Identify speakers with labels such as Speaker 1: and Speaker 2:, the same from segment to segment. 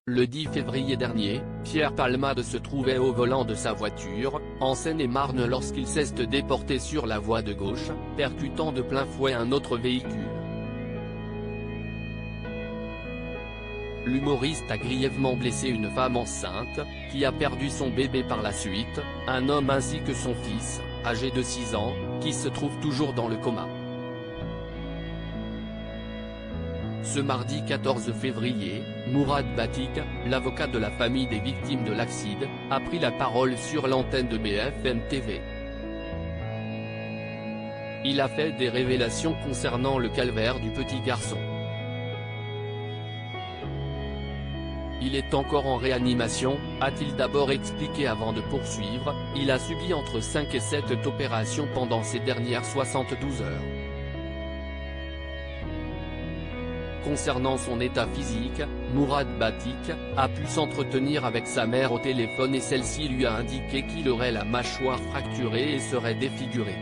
Speaker 1: Le 10 février dernier, Pierre Palmade se trouvait au volant de sa voiture, en Seine-et-Marne lorsqu'il s'est déporté sur la voie de gauche, percutant de plein fouet un autre véhicule. L'humoriste a grièvement blessé une femme enceinte, qui a perdu son bébé par la suite, un homme ainsi que son fils, âgé de 6 ans, qui se trouve toujours dans le coma. Ce mardi 14 février, Mourad Batik, l'avocat de la famille des victimes de l'accident, a pris la parole sur l'antenne de BFM TV. Il a fait des révélations concernant le calvaire du petit garçon. Il est encore en réanimation, a-t-il d'abord expliqué avant de poursuivre. Il a subi entre 5 et 7 opérations pendant ces dernières 72 heures. Concernant son état physique, Mourad Batik a pu s'entretenir avec sa mère au téléphone et celle-ci lui a indiqué qu'il aurait la mâchoire fracturée et serait défiguré.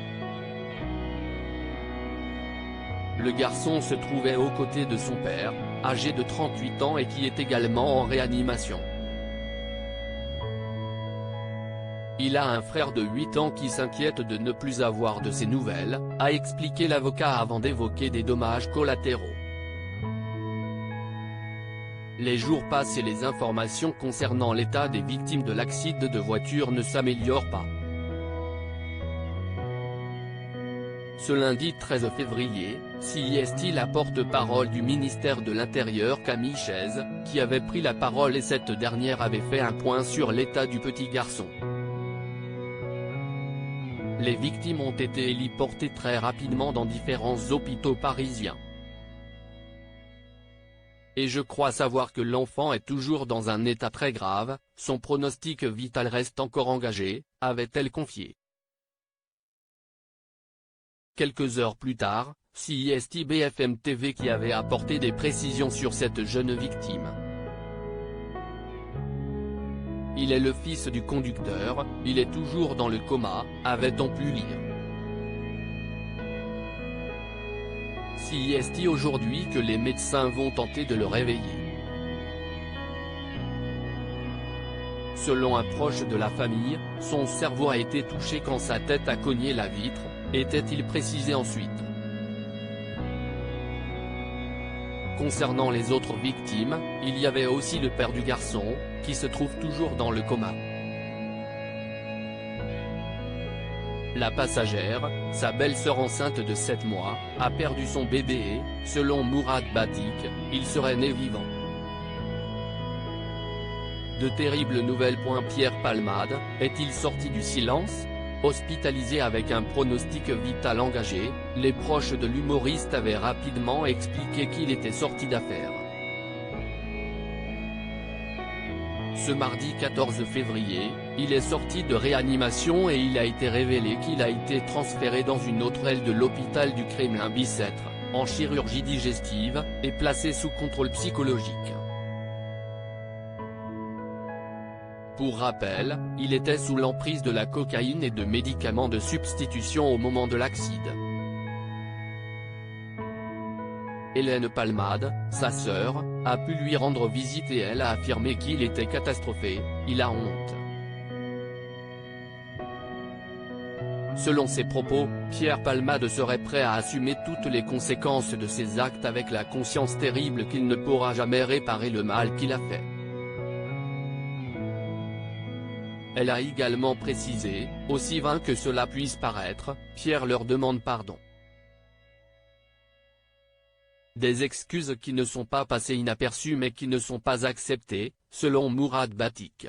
Speaker 1: Le garçon se trouvait aux côtés de son père, âgé de 38 ans et qui est également en réanimation. Il a un frère de 8 ans qui s'inquiète de ne plus avoir de ses nouvelles, a expliqué l'avocat avant d'évoquer des dommages collatéraux. Les jours passent et les informations concernant l'état des victimes de l'accident de voiture ne s'améliorent pas. Ce lundi 13 février, CIST la porte-parole du ministère de l'Intérieur Camille Chaise, qui avait pris la parole et cette dernière avait fait un point sur l'état du petit garçon. Les victimes ont été héliportées très rapidement dans différents hôpitaux parisiens. Et je crois savoir que l'enfant est toujours dans un état très grave, son pronostic vital reste encore engagé, avait-elle confié. Quelques heures plus tard, CIST BFM TV qui avait apporté des précisions sur cette jeune victime. Il est le fils du conducteur, il est toujours dans le coma, avait-on pu lire. CIST aujourd'hui que les médecins vont tenter de le réveiller. Selon un proche de la famille, son cerveau a été touché quand sa tête a cogné la vitre, était-il précisé ensuite. Concernant les autres victimes, il y avait aussi le père du garçon, qui se trouve toujours dans le coma. La passagère, sa belle-sœur enceinte de 7 mois, a perdu son bébé et, selon Mourad Batik, il serait né vivant. De terribles nouvelles. Pierre Palmade, est-il sorti du silence? Hospitalisé avec un pronostic vital engagé, les proches de l'humoriste avaient rapidement expliqué qu'il était sorti d'affaire. Ce mardi 14 février, il est sorti de réanimation et il a été révélé qu'il a été transféré dans une autre aile de l'hôpital du Kremlin-Bicêtre, en chirurgie digestive, et placé sous contrôle psychologique. Pour rappel, il était sous l'emprise de la cocaïne et de médicaments de substitution au moment de l'accident. Hélène Palmade, sa sœur, a pu lui rendre visite et elle a affirmé qu'il était catastrophé, il a honte. Selon ses propos, Pierre Palmade serait prêt à assumer toutes les conséquences de ses actes avec la conscience terrible qu'il ne pourra jamais réparer le mal qu'il a fait. Elle a également précisé, aussi vain que cela puisse paraître, Pierre leur demande pardon. Des excuses qui ne sont pas passées inaperçues mais qui ne sont pas acceptées, selon Mourad Batik.